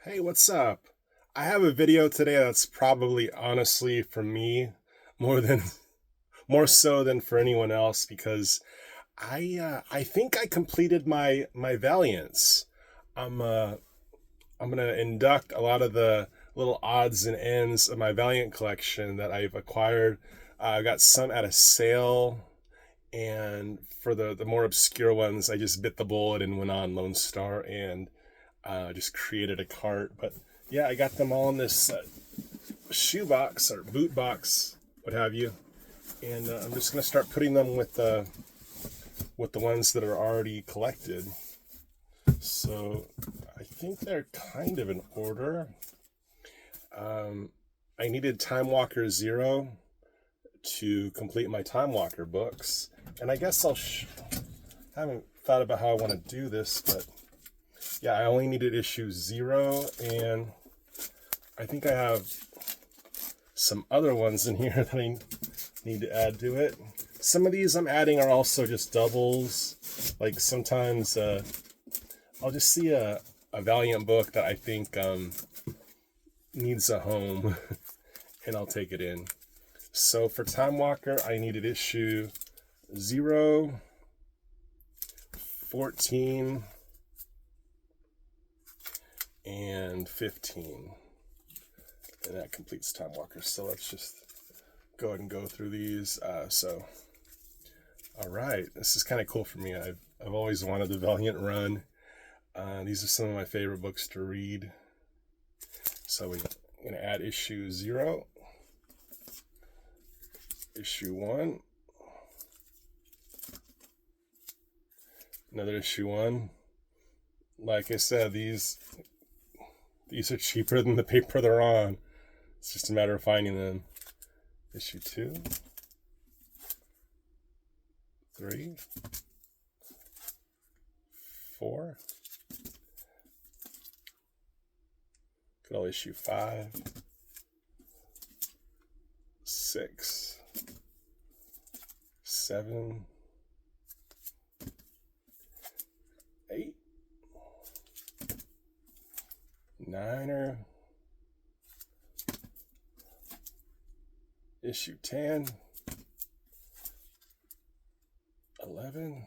Hey, what's up? I have a video today that's probably honestly for me more than more so than for anyone else because I think I completed my Valiants. I'm uh I'm gonna induct a lot of the little odds and ends of my Valiant collection that I've acquired. I got some at a sale, and for the more obscure ones, I just bit the bullet and went on Lone Star and just created a cart. But yeah, I got them all in this shoebox or boot box, what have you, and I'm just gonna start putting them with the ones that are already collected. So I think they're kind of in order. Um, I needed Time Walker Zero to complete my Time Walker books, and I guess haven't thought about how I want to do this, but yeah, I only needed issue zero, and I think I have some other ones in here that I need to add to it. Some of these I'm adding are also just doubles. Like sometimes I'll just see a Valiant book that I think needs a home and I'll take it in. So for Time Walker, I needed issue 0, 14, and 15. And that completes Time Walker. So let's just go ahead and go through these. All right, this is kind of cool for me. I've always wanted the Valiant run. These are some of my favorite books to read. So we're going to add issue 0, issue 1, another issue 1. Like I said, these are cheaper than the paper they're on. It's just a matter of finding them. Issue 2, 3, 4. Good old issue 5, 6, 7, 8, 9er, issue 10, 11,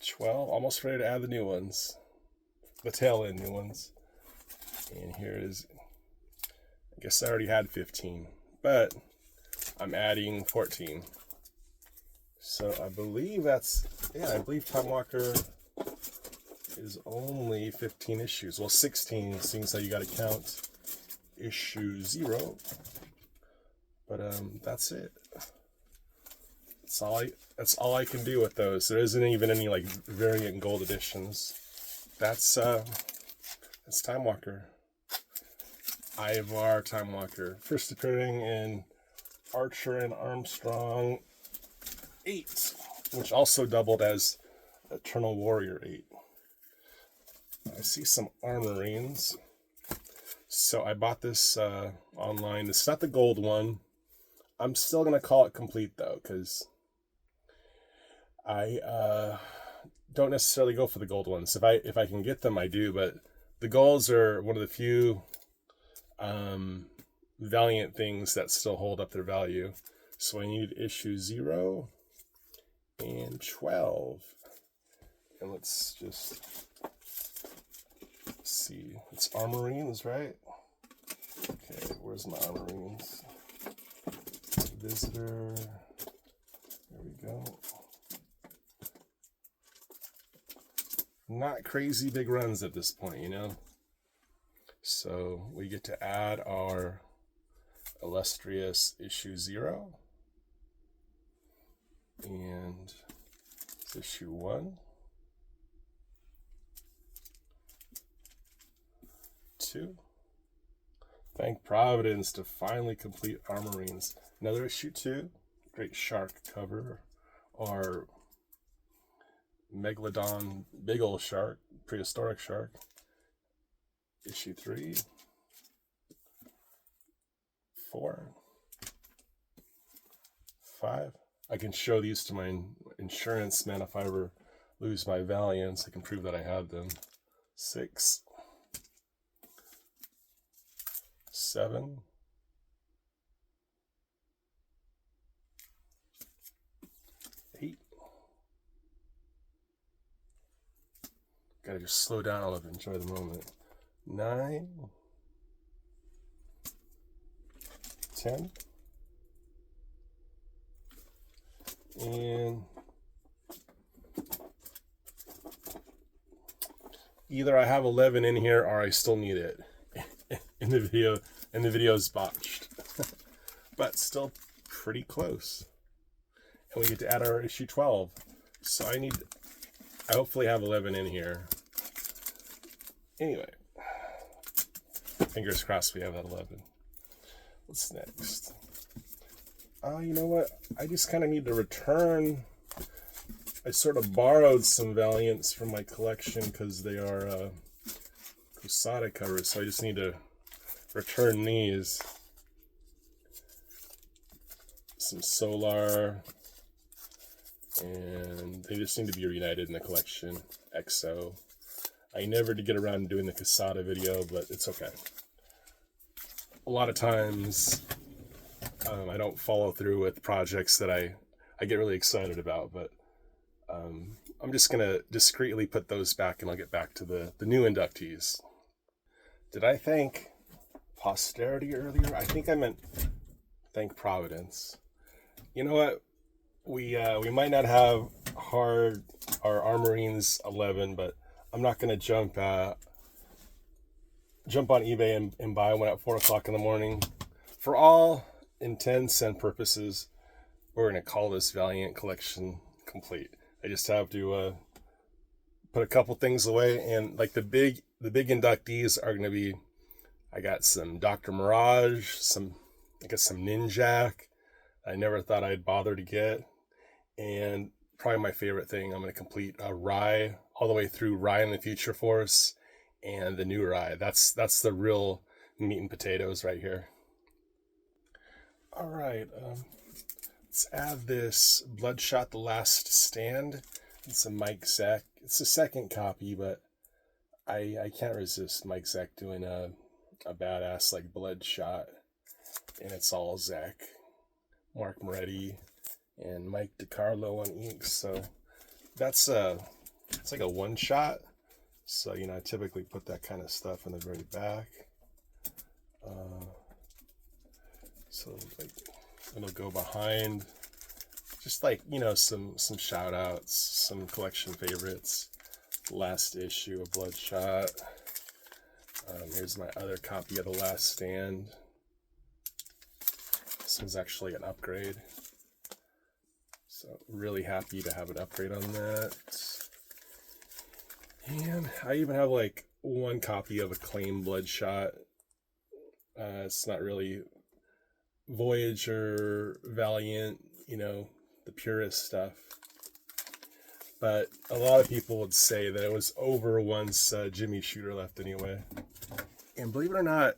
12. Almost ready to add the new ones, the tail end new ones. And here is, I guess I already had 15, but I'm adding 14. So I believe I believe Time Walker is only 15 issues. Well, 16 seems like you got to count issue 0. But that's it. That's all I can do with those. There isn't even any like variant gold editions. That's Time Walker. Ivar Time Walker. First appearing in Archer and Armstrong 8, which also doubled as Eternal Warrior 8. I see some Armorines. So I bought this online. It's not the gold one. I'm still going to call it complete though, because I don't necessarily go for the gold ones. If I can get them, I do, but the golds are one of the few Valiant things that still hold up their value. So I need issue 0 and 12. And let's just see. It's Armorines, right? Okay, where's my Armorines? Visitor. There we go. Not crazy big runs at this point, you know? So we get to add our illustrious issue 0 and issue 1, 2. Thank Providence to finally complete Armorines. Another issue 2, great shark cover, or Megalodon, big old shark, prehistoric shark. Issue 3, 4, 5. I can show these to my insurance man if I ever lose my Valiants. I can prove that I have them. 6, 7. Gotta just slow down a little bit, enjoy the moment. 9, 10, and either I have 11 in here or I still need it in the video, and the video is botched. But still pretty close. And we get to add our issue 12. So I hopefully have 11 in here. Anyway, fingers crossed we have that 11. What's next? You know what? I just kind of need to return. I sort of borrowed some Valiants from my collection because they are Kusada covers, so I just need to return these. Some Solar, and they just need to be reunited in the collection. EXO. I never did get around to doing the Kusada video, but it's okay. A lot of times I don't follow through with projects that I get really excited about, but I'm just going to discreetly put those back, and I'll get back to the new inductees. Did I thank posterity earlier? I think I meant thank Providence. You know what? We might not have our Armorines 11, but I'm not going to jump on eBay and buy one at 4 o'clock in the morning. For all intents and purposes, we're going to call this Valiant collection complete. I just have to put a couple things away, and like the big inductees are going to be, I got some Dr. Mirage, some Ninjak I never thought I'd bother to get, and probably my favorite thing, I'm going to complete Rai all the way through Rai and the Future Force and the new Rai. That's the real meat and potatoes right here. All right, let's add this Bloodshot: The Last Stand. It's a Mike Zeck. It's a second copy, but I can't resist Mike Zeck doing a badass like Bloodshot, and it's all Zeck, Mark Moretti, and Mike DiCarlo on inks. So that's it's like a one shot. So I typically put that kind of stuff in the very back. So like it'll go behind, just like some shout outs, some collection favorites. Last issue of Bloodshot. Here's my other copy of The Last Stand. This one's actually an upgrade, so really happy to have an upgrade on that. And I even have like one copy of Acclaim Bloodshot. It's not really Voyager, Valiant, the purest stuff. But a lot of people would say that it was over once Jimmy Shooter left anyway. And believe it or not,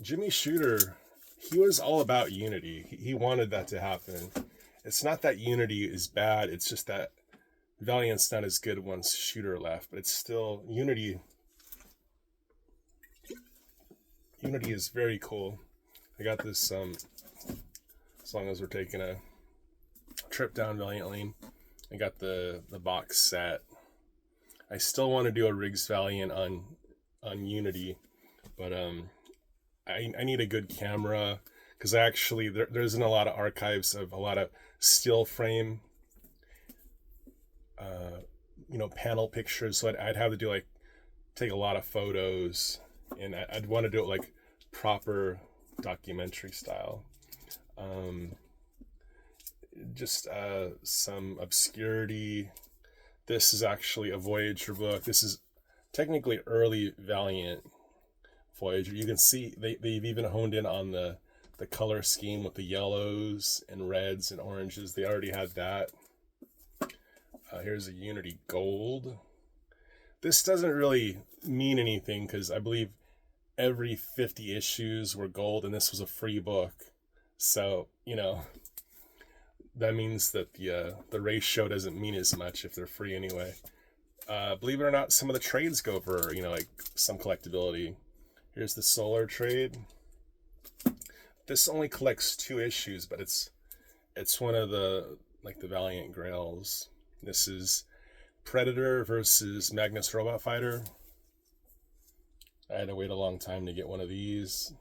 Jimmy Shooter, he was all about unity. He wanted that to happen. It's not that unity is bad, it's just that Valiant's not as good once Shooter left, but it's still unity. Unity is very cool. I got this as long as we're taking a trip down Valiant Lane. I got the box set. I still want to do a Riggs Valiant on Unity, but I need a good camera, because there isn't a lot of archives of a lot of still frame panel pictures, so I'd have to do take a lot of photos, and I'd want to do it like proper documentary style. Just some obscurity. This is actually a Voyager book. This is technically early Valiant Voyager. You can see they've even honed in on the color scheme with the yellows and reds and oranges. They already had that. Here's a Unity Gold. This doesn't really mean anything because I believe every 50 issues were gold, and this was a free book. So, that means that the ratio doesn't mean as much if they're free anyway. Believe it or not, some of the trades go for, like some collectability. Here's the Solar trade. This only collects 2 issues, but it's one of the like the Valiant Grails. This is Predator versus Magnus Robot Fighter. I had to wait a long time to get one of these.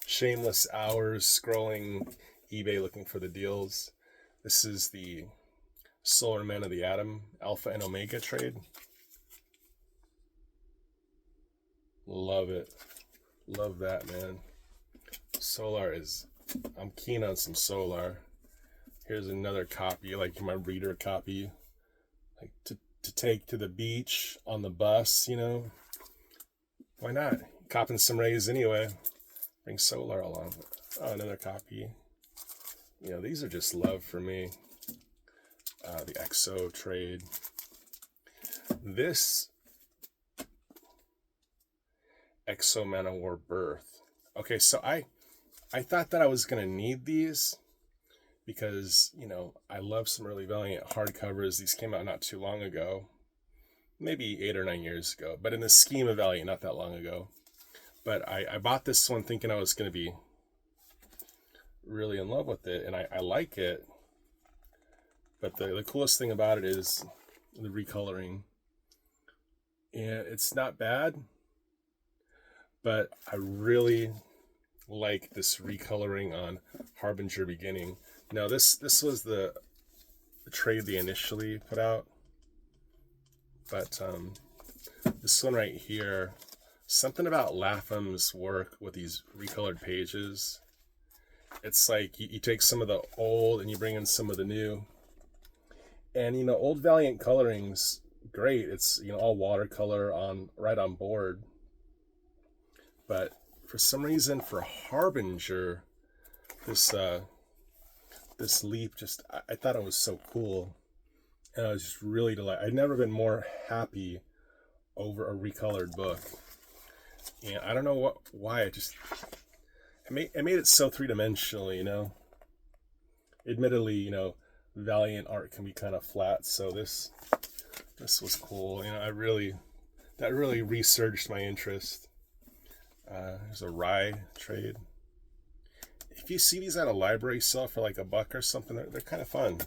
Shameless hours scrolling eBay looking for the deals. This is the Solar Man of the Atom Alpha and Omega trade. Love it. Love that, man. Solar is... I'm keen on some Solar. Here's another copy, like my reader copy. Like to take to the beach, on the bus, you know. Why not? Copping some rays anyway. Bring Solar along. Oh, another copy. You know, these are just love for me. The EXO trade. This EXO Man of War Birth. Okay, so I thought that I was going to need these because, you know, I love some early Valiant hardcovers. These came out not too long ago. Maybe 8 or 9 years ago. But in the scheme of Valiant, not that long ago. But I bought this one thinking I was going to be really in love with it. And I like it. But the coolest thing about it is the recoloring. And it's not bad. But I really like this recoloring on Harbinger Beginning. Now this was the trade they initially put out. But this one right here, something about Lapham's work with these recolored pages. It's like you take some of the old and you bring in some of the new. And, you know, old Valiant coloring's great. It's, you know, all watercolor right on board. But for some reason, for Harbinger, this leap just, I thought it was so cool. And I was just really delighted. I'd never been more happy over a recolored book. And I don't know why, it made it so three-dimensional, you know. Admittedly, you know, Valiant art can be kind of flat, so this was cool. You know, that really resurged my interest. There's a Rye trade. If you see these at a library sale for like $1 or something, they're kind of fun.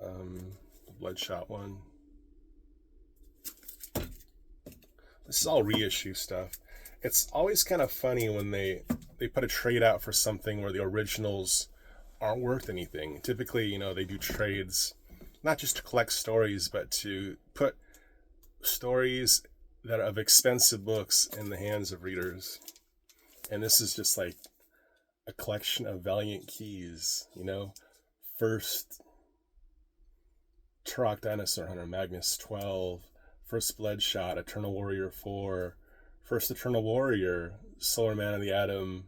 The Bloodshot one. This is all reissue stuff. It's always kind of funny when they put a trade out for something where the originals aren't worth anything. Typically, you know, they do trades not just to collect stories, but to put stories that are of expensive books in the hands of readers. And this is just like a collection of Valiant keys, you know. First Turok Dinosaur Hunter, Magnus 12, First Bloodshot, Eternal Warrior 4, First Eternal Warrior, Solar Man of the Atom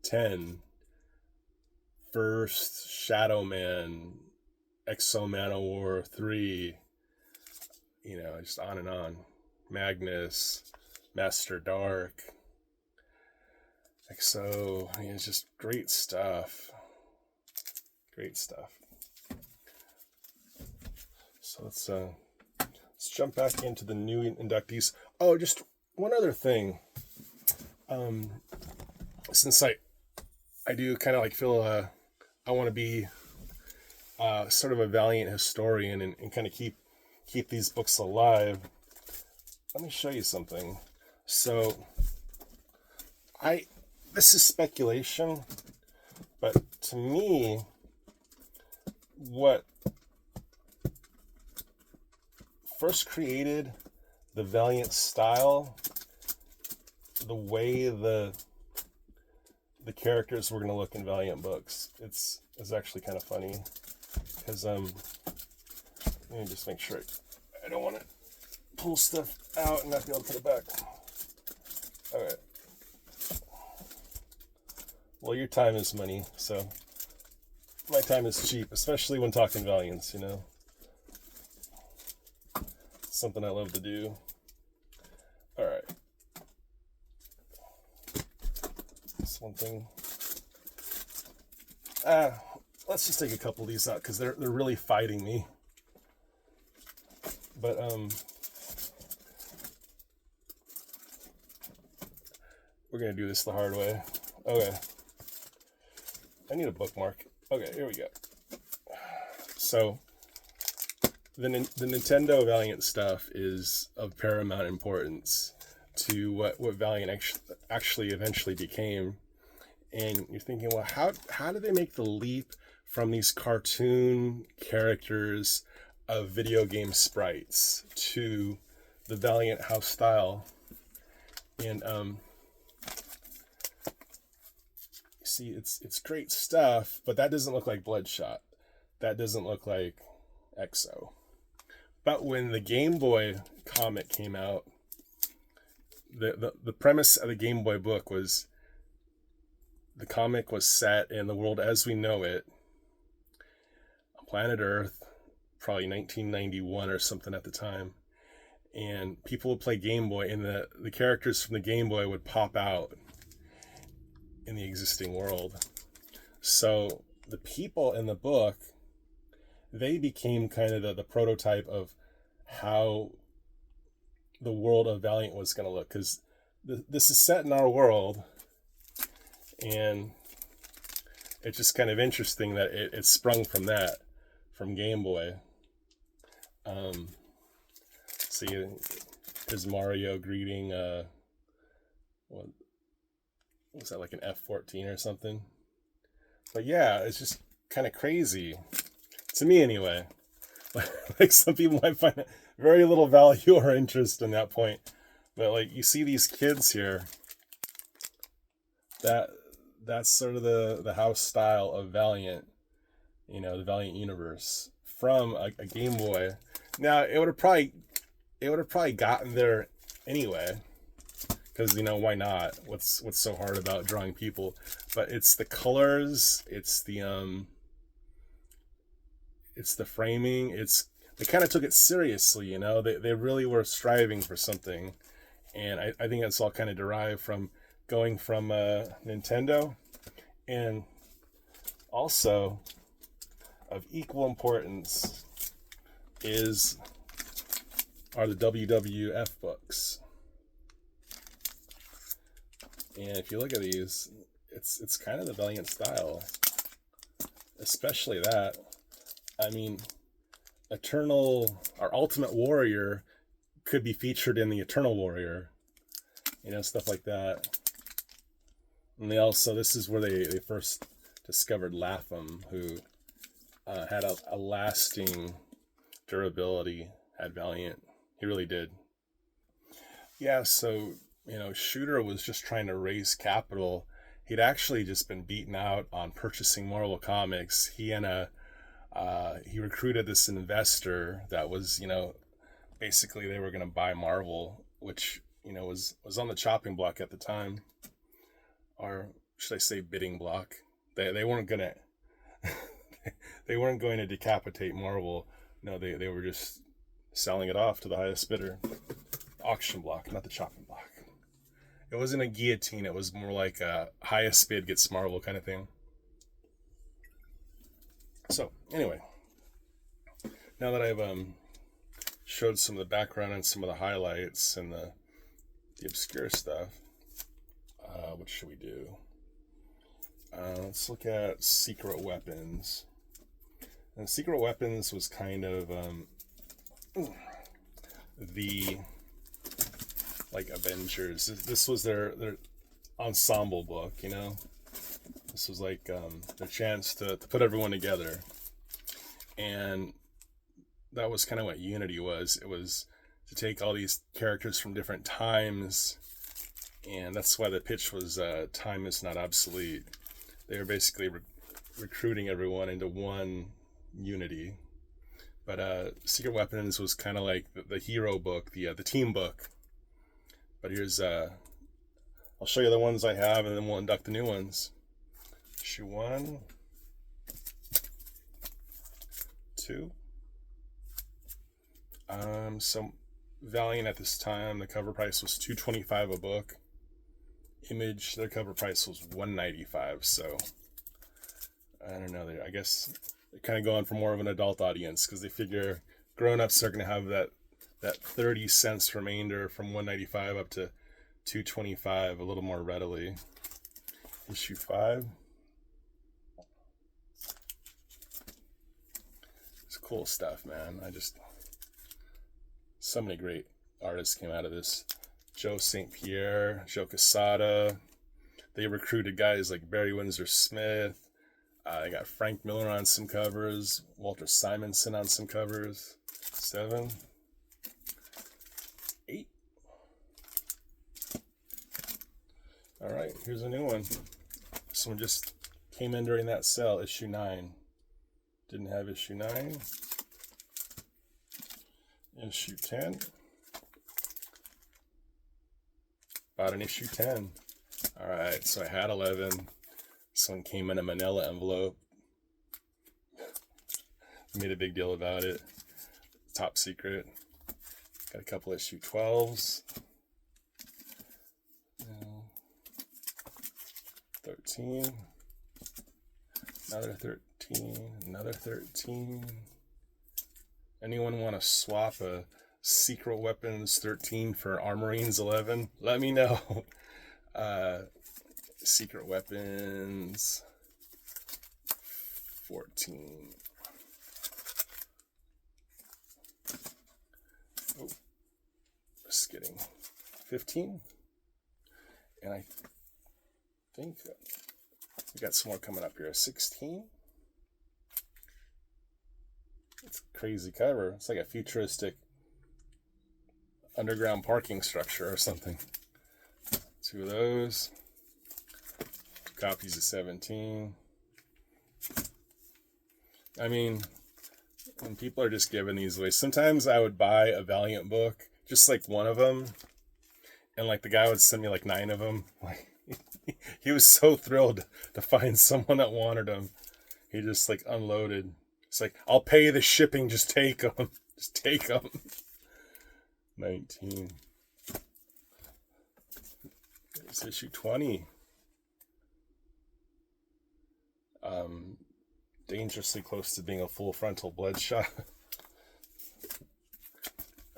10, First Shadow Man, EXO Man of War 3, you know, just on and on. Magnus, Master Dark, EXO, I mean, it's just great stuff. Great stuff. So let's jump back into the new inductees. Oh, just one other thing. Since I do kind of like feel I want to be sort of a Valiant historian and kind of keep these books alive. Let me show you something. So this is speculation, but to me, what first created the Valiant style, the way the characters were going to look in Valiant books, it's actually kind of funny, because let me just make sure I don't want to pull stuff out and not be able to put it back. All right. Well, your time is money, so my time is cheap, especially when talking Valiants, you know. It's something I love to do. All right. This one thing. Let's just take a couple of these out because they're really fighting me. But we're gonna do this the hard way. Okay. I need a bookmark. Okay, here we go. So the Nintendo Valiant stuff is of paramount importance to what Valiant actually eventually became. And you're thinking, well, how did they make the leap from these cartoon characters of video game sprites to the Valiant house style? And see, it's great stuff, but that doesn't look like Bloodshot. That doesn't look like EXO. But when the Game Boy comic came out, the premise of the Game Boy book was the comic was set in the world as we know it, on planet Earth, probably 1991 or something at the time. And people would play Game Boy, and the characters from the Game Boy would pop out in the existing world. So the people in the book, they became kind of the prototype of how the world of Valiant was going to look, because this is set in our world, and it's just kind of interesting that it sprung from that, from Game Boy. See, here's Mario greeting, what was that, like an F-14 or something? But yeah, it's just kind of crazy. To me, anyway. Like, some people might find very little value or interest in that point. But, like, you see these kids here. That's sort of the house style of Valiant. You know, the Valiant universe. From a Game Boy. Now, it would have probably gotten there anyway. Because, you know, why not? What's so hard about drawing people? But it's the colors, it's the framing, they kind of took it seriously, you know. They really were striving for something. And I think that's all kind of derived from going from Nintendo. And also, of equal importance are the WWF books. And if you look at these, it's kind of the Valiant style. Especially that. I mean, our Ultimate Warrior could be featured in the Eternal Warrior. You know, stuff like that. And this is where they first discovered Lapham, who had a lasting durability at Valiant. He really did. Yeah, so, you know, Shooter was just trying to raise capital. He'd actually just been beaten out on purchasing Marvel Comics. He recruited this investor that was, you know, basically they were going to buy Marvel, which, you know, was on the chopping block at the time. Or should I say bidding block? They weren't going to they weren't going to decapitate Marvel. No, they were just selling it off to the highest bidder. Auction block, not the chopping block. It wasn't a guillotine, it was more like a highest bid gets Marvel kind of thing. So, anyway, now that I've showed some of the background and some of the highlights and the obscure stuff, what should we do? Let's look at Secret Weapons. And Secret Weapons was kind of the like Avengers. This was their ensemble book, you know. This was like their chance to put everyone together, and that was kind of what Unity was. It was to take all these characters from different times, and that's why the pitch was time is not obsolete. They were basically recruiting everyone into one Unity. But Secret Weapons was kind of like the hero book, the team book. But here's I'll show you the ones I have, and then we'll induct the new ones. Issue 1, 2. So Valiant at this time, the cover price was $2.25 a book. Image, their cover price was $1.95. So I don't know. I guess they're kind of going for more of an adult audience because they figure grown-ups are going to have that that 30 cents remainder from 195 up to 225 a little more readily. Issue 5. It's cool stuff, man. So many great artists came out of this. Joe St. Pierre, Joe Quesada. They recruited guys like Barry Windsor Smith. They got Frank Miller on some covers, Walter Simonson on some covers. 7, 8. All right, here's a new one. This one just came in during that sale, issue 9. Didn't have issue 9. Issue 10. Bought an issue 10. All right, so I had 11. This one came in a manila envelope. Made a big deal about it. Top secret. Got a couple issue 12s. 13. Another 13. Another 13. Anyone want to swap a Secret Weapons 13 for Armorines 11? Let me know. Secret Weapons 14. Oh, just kidding. 15. And I think we got some more coming up here. 16. It's a crazy cover. It's like a futuristic underground parking structure or something. 2 of those. 2 copies of 17. I mean, when people are just giving these away, sometimes I would buy a Valiant book, just like one of them, and like the guy would send me like 9 of them. Like, he was so thrilled to find someone that wanted them. He just like unloaded. It's like, I'll pay the shipping, just take them. Just take them. 19. It's issue 20. Dangerously close to being a full frontal bloodshot.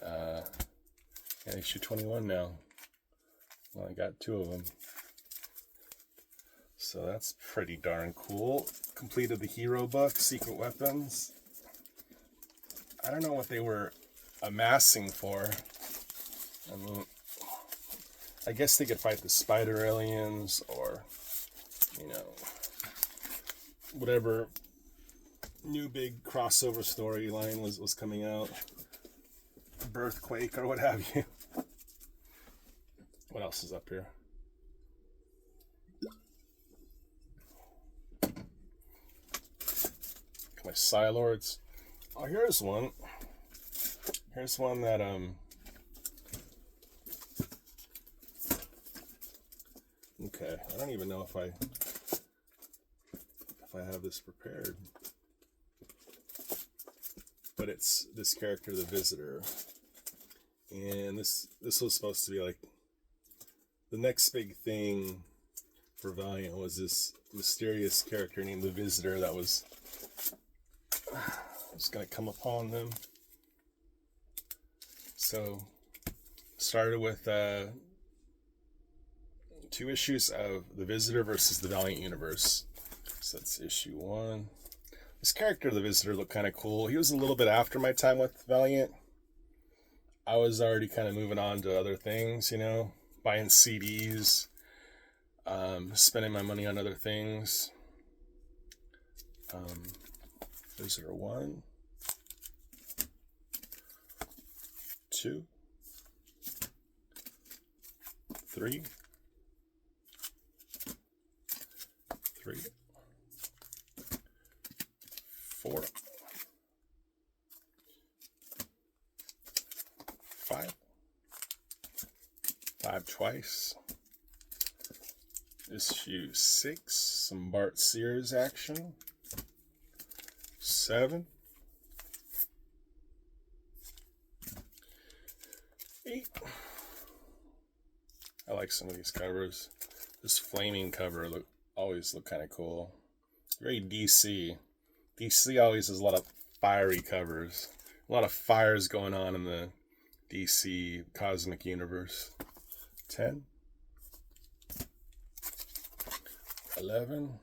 Yeah, issue 21 now. Well, I got 2 of them. So that's pretty darn cool. Completed the hero book, Secret Weapons. I don't know what they were amassing for. I mean, I guess they could fight the spider aliens or, you know, whatever new big crossover storyline was coming out. Birthquake or what have you. What else is up here? My Psylords. Oh, here's one. Here's one that okay, I don't even know if I have this prepared. But it's this character, the Visitor. And this was supposed to be like the next big thing for Valiant, was this mysterious character named the Visitor that was going to come upon them. So started with 2 issues of the Visitor versus the Valiant Universe. So that's issue 1. This character, the Visitor, looked kind of cool. He was a little bit after my time with Valiant. I was already kind of moving on to other things, you know, buying CDs, spending my money on other things. Visitor 1, 2, 3, 4, 5. 5 twice. Issue 6, some Bart Sears action. 7. 8. I like some of these covers. This flaming cover always look kind of cool. Very DC. DC always has a lot of fiery covers. A lot of fires going on in DC Cosmic Universe. 10, 11.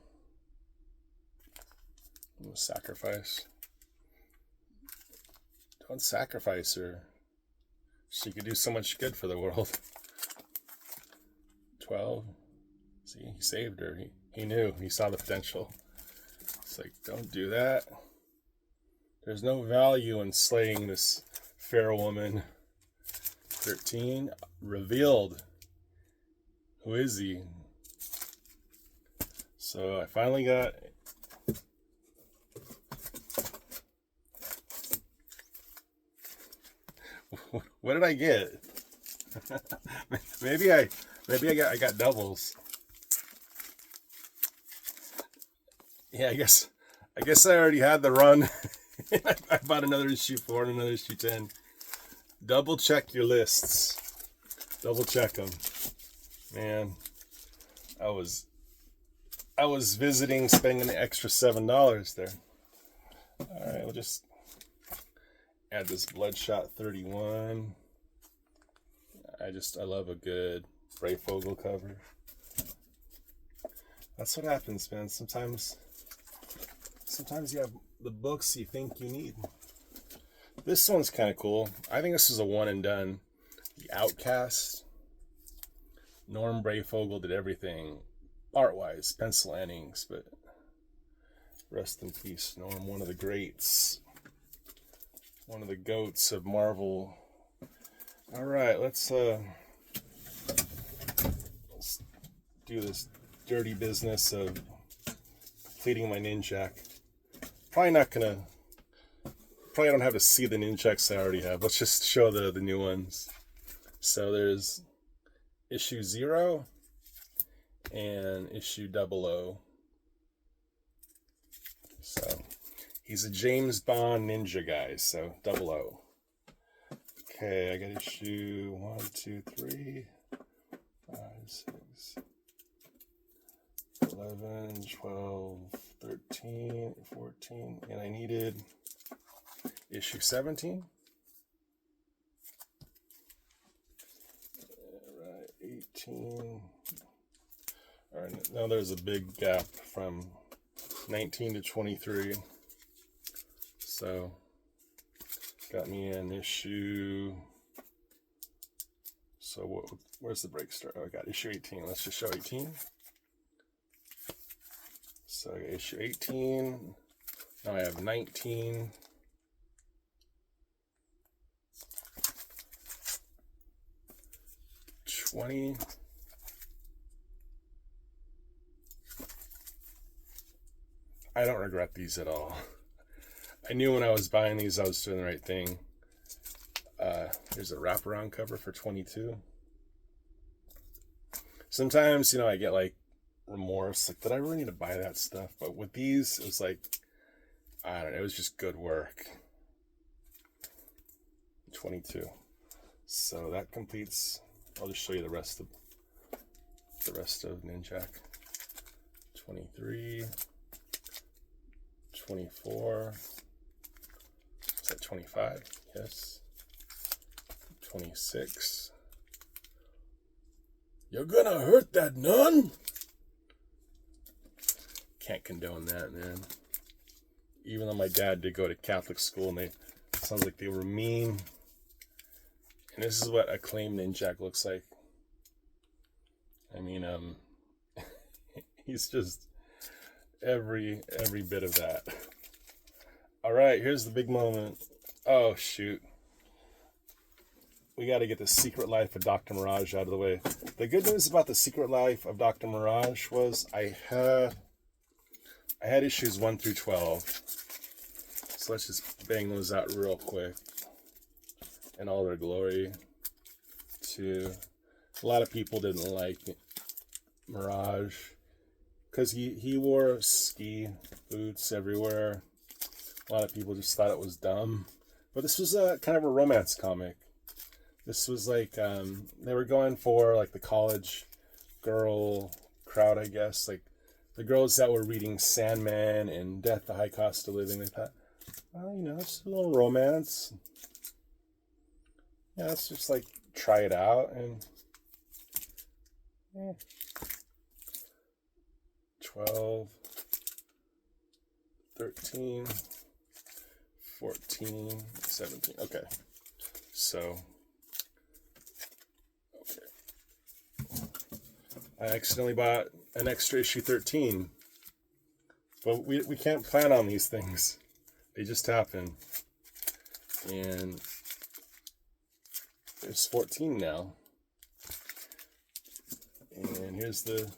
Sacrifice. Don't sacrifice her. She could do so much good for the world. 12. See, he saved her. He knew. He saw the potential. It's like, don't do that. There's no value in slaying this fair woman. 13. Revealed. Who is he? So I finally got... What did I get? maybe I got doubles. Yeah, I guess I already had the run. I bought another issue 4 and another issue 10. Double check your lists. Double check them. Man, I was visiting, spending an extra $7 there. All right, we'll just add this Bloodshot 31. I love a good Brayfogle cover. That's what happens, man. Sometimes you have the books you think you need. This one's kind of cool. I think this is a one and done. The Outcast. Norm Brayfogle did everything art-wise, pencil innings, but rest in peace, Norm. One of the greats. One of the goats of Marvel. All right, let's do this dirty business of completing my Ninjak. Probably don't have to see the Ninjaks I already have. Let's just show the new ones. So there's issue 0 and issue 00. So he's a James Bond ninja guy, so 00. Okay, I got issue 1, 2, 3, 5, 6, 11, 12, 13, 14, and I needed issue 17. All right, 18. All right, now there's a big gap from 19 to 23. So, got me an issue. So, where's the break start? Oh, I got issue 18. Let's just show 18. So, I got issue 18. Now I have 19. $20. I don't regret these at all. I knew when I was buying these I was doing the right thing. There's a wraparound cover for $22. Sometimes, I get like remorse, like, did I really need to buy that stuff? But with these, it was like, I don't know, it was just good work. 22. So that completes. I'll just show you the rest of Ninjak. 23, 24. Is that 25? Yes. 26. You're gonna hurt that nun? Can't condone that, man. Even though my dad did go to Catholic school and sounds like they were mean. And this is what Acclaimed Ninjak looks like. I mean, he's just every bit of that. All right, here's the big moment. Oh, shoot. We got to get the Secret Life of Dr. Mirage out of the way. The good news about the Secret Life of Dr. Mirage was I had issues 1 through 12. So let's just bang those out real quick. In all their glory. A lot of people didn't like Mirage because he wore ski boots everywhere. A lot of people just thought it was dumb. But this was a kind of a romance comic. This was like they were going for like the college girl crowd, I guess. Like the girls that were reading Sandman and Death, the High Cost of Living. They thought, well, it's a little romance. yeah, let's just like try it out. And 12, 13, 14, 17. Okay. So, okay. I accidentally bought an extra issue 13. But we can't plan on these things. They just happen. And there's 14 now. And here's the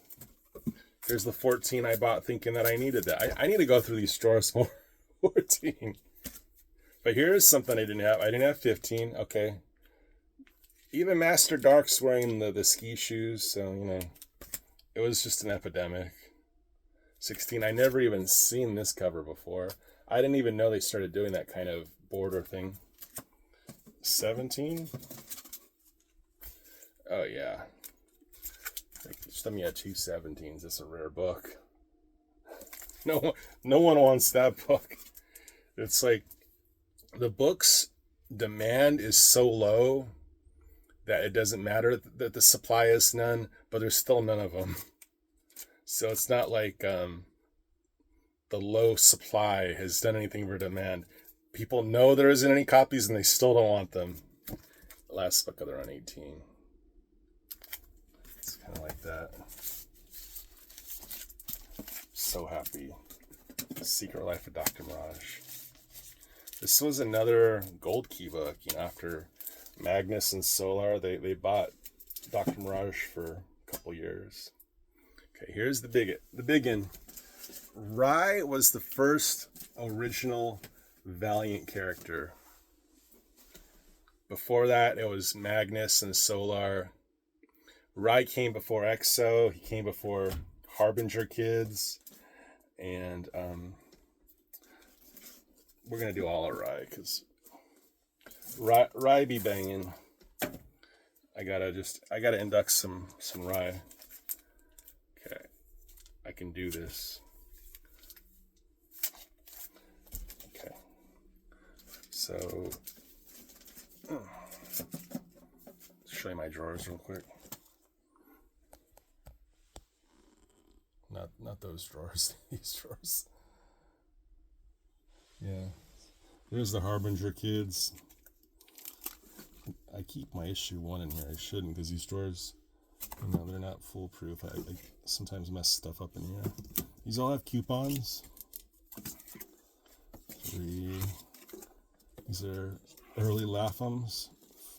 14 I bought thinking that I needed that. I need to go through these drawers more. 14. But here's something I didn't have. I didn't have 15. Okay. Even Master Dark's wearing the ski shoes, so, you know, it was just an epidemic. 16. I never even seen this cover before. I didn't even know they started doing that kind of border thing. 17. Oh, yeah. Just let me at 2 17s. It's a rare book. No one wants that book. It's like the book's demand is so low that it doesn't matter that the supply is none, but there's still none of them. So it's not like the low supply has done anything for demand. People know there isn't any copies and they still don't want them. The last book of their own 18. It's kind of like that. So happy. The Secret Life of Dr. Mirage. This was another gold key book. You know, after Magnus and Solar, they bought Dr. Mirage for a couple years. Okay, here's the biggin. Rai was the first original Valiant character. Before that, it was Magnus and Solar. Rai came before Exo. He came before Harbinger Kids. And we're going to do all of Rai, because Rai be banging. I gotta induct some Rai. Okay, I can do this. Okay, so show you my drawers real quick. Not those drawers, these drawers. Yeah, there's the Harbinger Kids. I keep my issue 1 in here. I shouldn't, because these drawers, you know, they're not foolproof. I sometimes mess stuff up in here. These all have coupons. 3. These are early Laphams.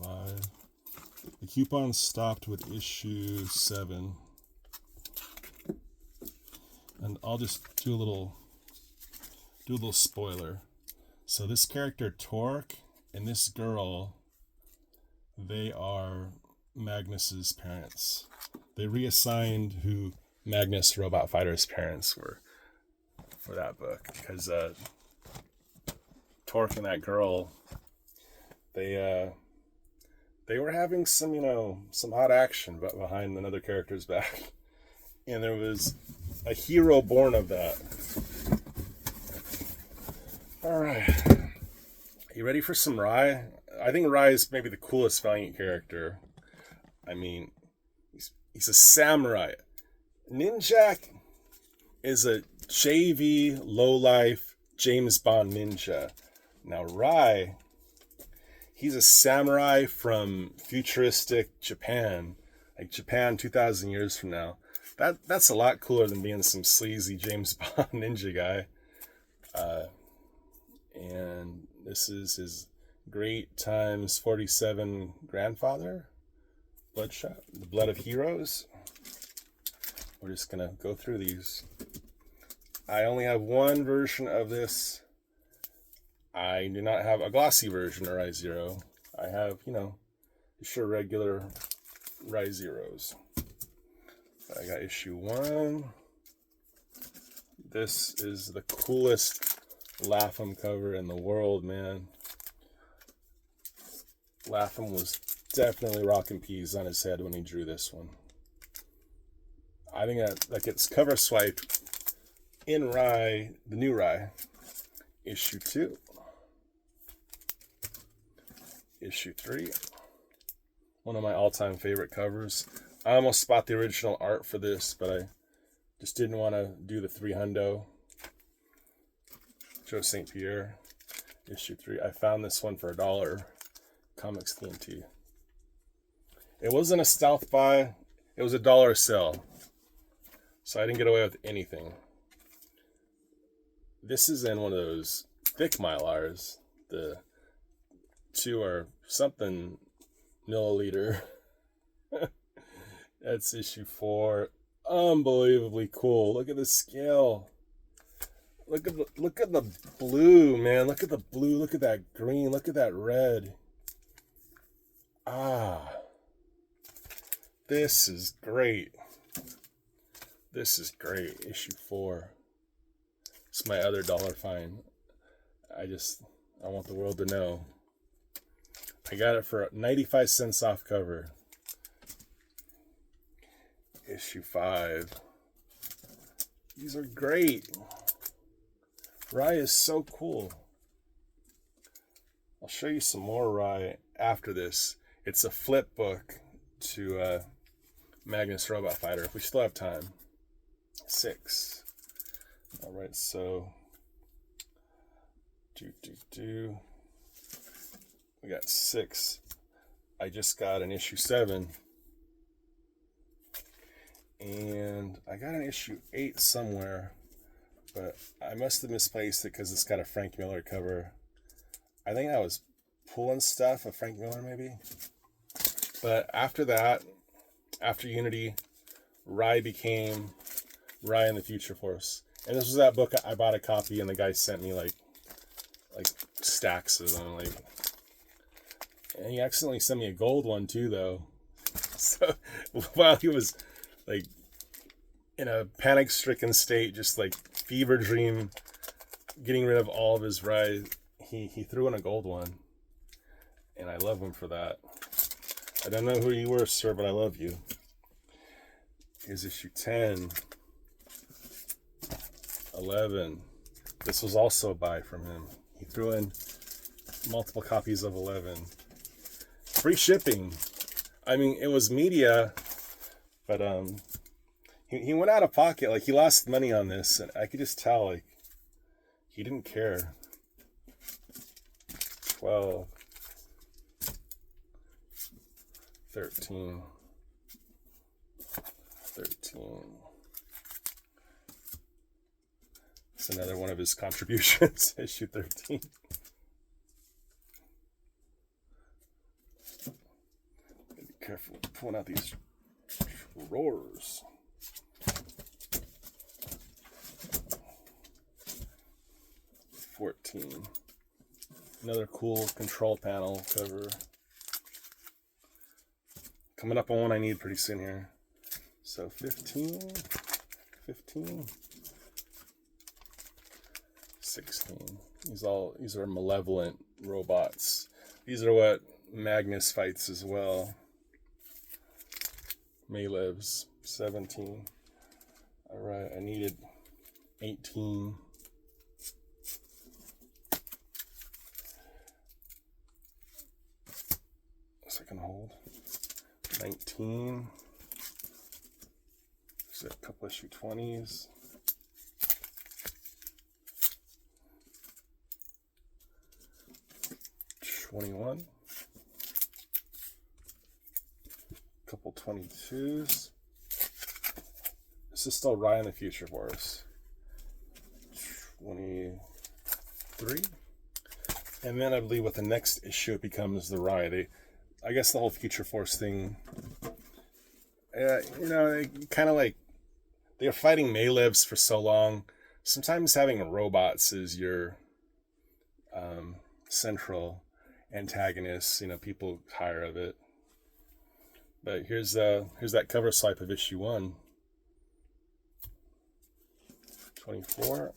5. The coupons stopped with issue 7. And I'll just do a little spoiler. So this character Torque and this girl, they are Magnus's parents. They reassigned who Magnus Robot Fighter's parents were for that book, because Torque and that girl, they were having some hot action behind another character's back, and there was a hero born of that. All right, you ready for some Rai? I think Rai is maybe the coolest Valiant character. I mean, he's a samurai. Ninjak is a JV low-life James Bond ninja. Now Rai, he's a samurai from futuristic Japan, like Japan 2,000 years from now. That's a lot cooler than being some sleazy James Bond ninja guy. And this is his great times 47 grandfather, Bloodshot, the Blood of Heroes. We're just gonna go through these. I only have one version of this. I do not have a glossy version of Rai Zero. I have, just your regular Rai Zeros. I got issue 1. This is the coolest Lapham cover in the world, man. Lapham was definitely rocking peas on his head when he drew this one. I think that gets cover swiped in Rai, the new Rai, issue 2, issue 3, One of my all-time favorite covers. I almost bought the original art for this, but I just didn't want to do the 300. Joe St. Pierre, issue 3. I found this one for $1. Comics TNT. It wasn't a stealth buy. It was a $1 sale. So I didn't get away with anything. This is in one of those thick Mylars. The 2 or something milliliter. That's issue 4. Unbelievably cool. Look at the scale. Look at the blue, man. Look at the blue. Look at that green. Look at that red. Ah. This is great. This is great. Issue 4. It's my other $1 find. I want the world to know. I got it for 95 cents off cover. Issue 5. These are great. Rye is so cool. I'll show you some more Rye after this. It's a flip book to Magnus Robot Fighter, if we still have time. 6. All right, so we got 6. I just got an issue 7, and I got an issue 8 somewhere, but I must have misplaced it because it's got a Frank Miller cover. I think I was pulling stuff of Frank Miller maybe. But after that, after Unity, Rye became Rye and the Future Force. And this was that book I bought a copy, and the guy sent me like stacks of them. And he accidentally sent me a gold one too, though. So while he was like in a panic-stricken state, just like fever dream, getting rid of all of his Rye, he threw in a gold one, and I love him for that. I don't know who you were, sir, but I love you. Here's issue 10. 11. This was also a buy from him. He threw in multiple copies of 11. Free shipping. I mean, it was media, but he went out of pocket. Like, he lost money on this, and I could just tell, like, he didn't care. 12. 13. 13. It's another one of his contributions, issue 13. Be careful pulling out these drawers. 14. Another cool control panel cover. Coming up on one I need pretty soon here. So 15, 15, 16. These are malevolent robots. These are what Magnus fights as well. Malevs, 17. All right, I needed 18. Second hold. 19. There's a couple issue 20s. 21. Couple 22s. This is still Rye in the Future for us. 23. And then I believe with the next issue it becomes the Rye. I guess the whole Future Force thing, you know, they kind of like, they were fighting Malevs for so long. Sometimes having robots is your central antagonist. You know, people tire of it. But here's that cover swipe of issue 1. 24.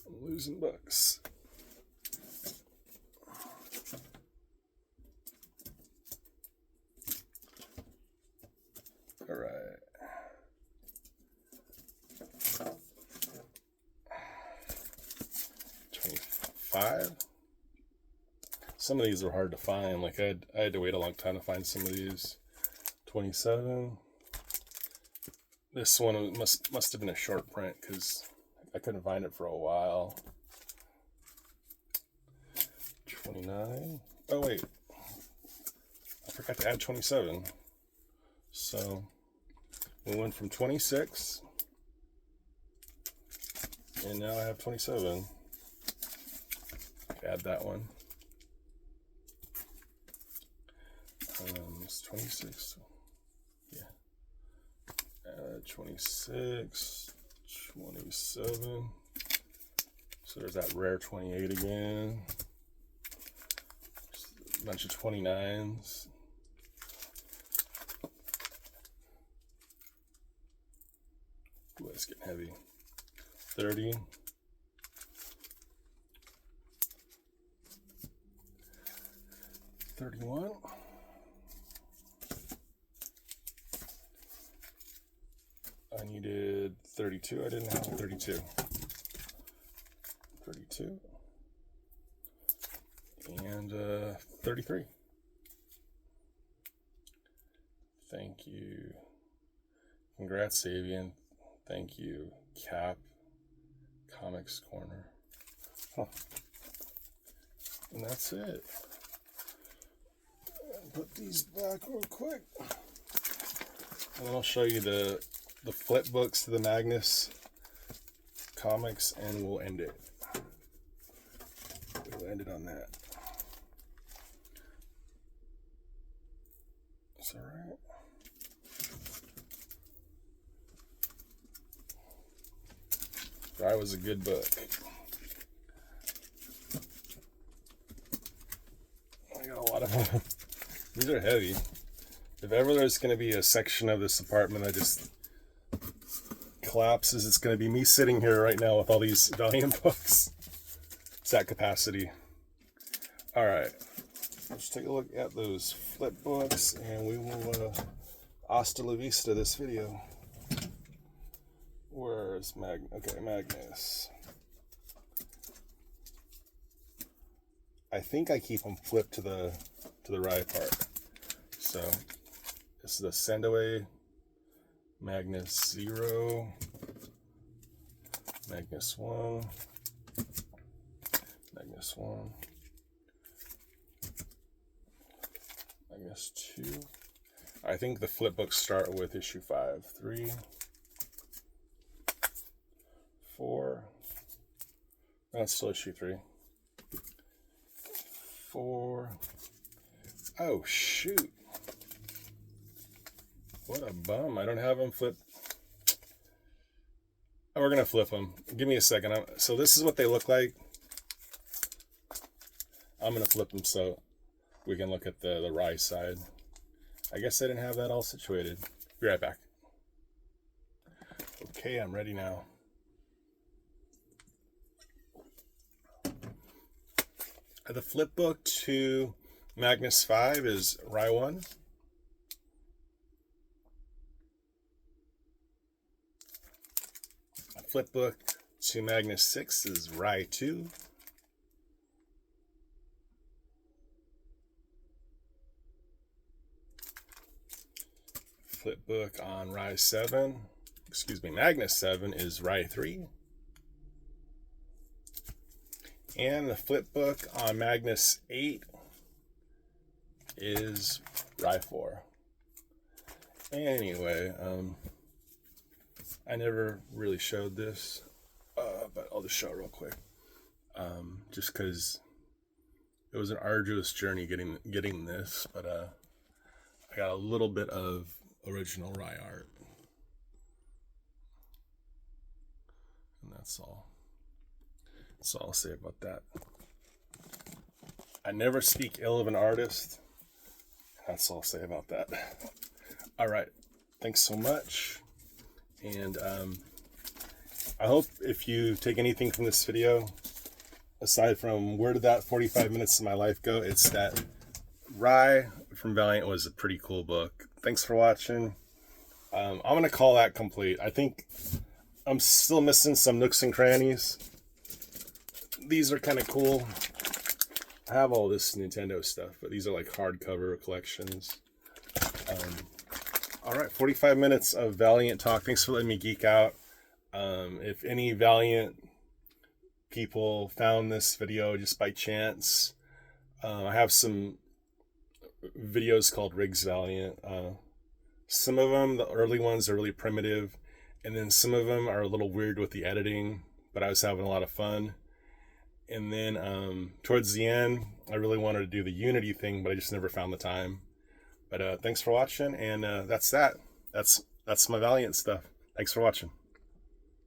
I'm losing books. All right. $25. Some of these are hard to find. Like I had to wait a long time to find some of these. 27. This one must have been a short print because I couldn't find it for a while. 29. Oh wait, I forgot to add 27. So we went from 26, and now I have 27. Add that one. It's 26. Yeah. 26, 27. So there's that rare 28 again. Just a bunch of 29s. Ooh, it's getting heavy. 30. 31. I needed 32. I didn't have 32. 32. And 33. Thank you. Congrats, Savian. Thank you, Cap. Comics Corner. Huh. And that's it. Put these back real quick. And then I'll show you the flip books to the Magnus comics, and we'll end it. We'll end it on that. It's all right. That was a good book. I got a lot of them. These are heavy. If ever there's going to be a section of this apartment that just collapses, it's going to be me sitting here right now with all these Valiant books. It's that capacity. All right. Let's take a look at those flip books, and we will hasta la vista this video. Where's Magnus. I think I keep them flipped to the right part. So this is the Sendaway, Magnus 0, Magnus 1, Magnus 1, Magnus 2. I think the flip books start with issue 5, 3, 4. That's still issue 3. 4. Oh shoot. What a bum. I don't have them flip. Oh, we're going to flip them. Give me a second. So this is what they look like. I'm going to flip them so we can look at the Rye side. I guess I didn't have that all situated. Be right back. Okay, I'm ready now. The flip book to Magnus 5 is Rye 1. Flip book to Magnus 6 is Rye 2. Flip book on Rye 7, Magnus 7 is Rye 3. And the flip book on Magnus 8 is Rye 4. Anyway, I never really showed this, but I'll just show it real quick. Just because it was an arduous journey getting this, but I got a little bit of original Rye art, and that's all. That's all I'll say about that. I never speak ill of an artist. That's all I'll say about that. All right, thanks so much. And I hope if you take anything from this video, aside from where did that 45 minutes of my life go, it's that Rye from Valiant was a pretty cool book. Thanks for watching. I'm going to call that complete. I think I'm still missing some nooks and crannies. These are kind of cool. I have all this Nintendo stuff, but these are like hardcover collections. All right, 45 minutes of Valiant talk. Thanks for letting me geek out. If any Valiant people found this video just by chance, I have some videos called Rigs Valiant. Some of them, the early ones, are really primitive, and then some of them are a little weird with the editing, but I was having a lot of fun. And then towards the end, I really wanted to do the Unity thing, but I just never found the time. But thanks for watching, and that's that. That's my Valiant stuff. Thanks for watching.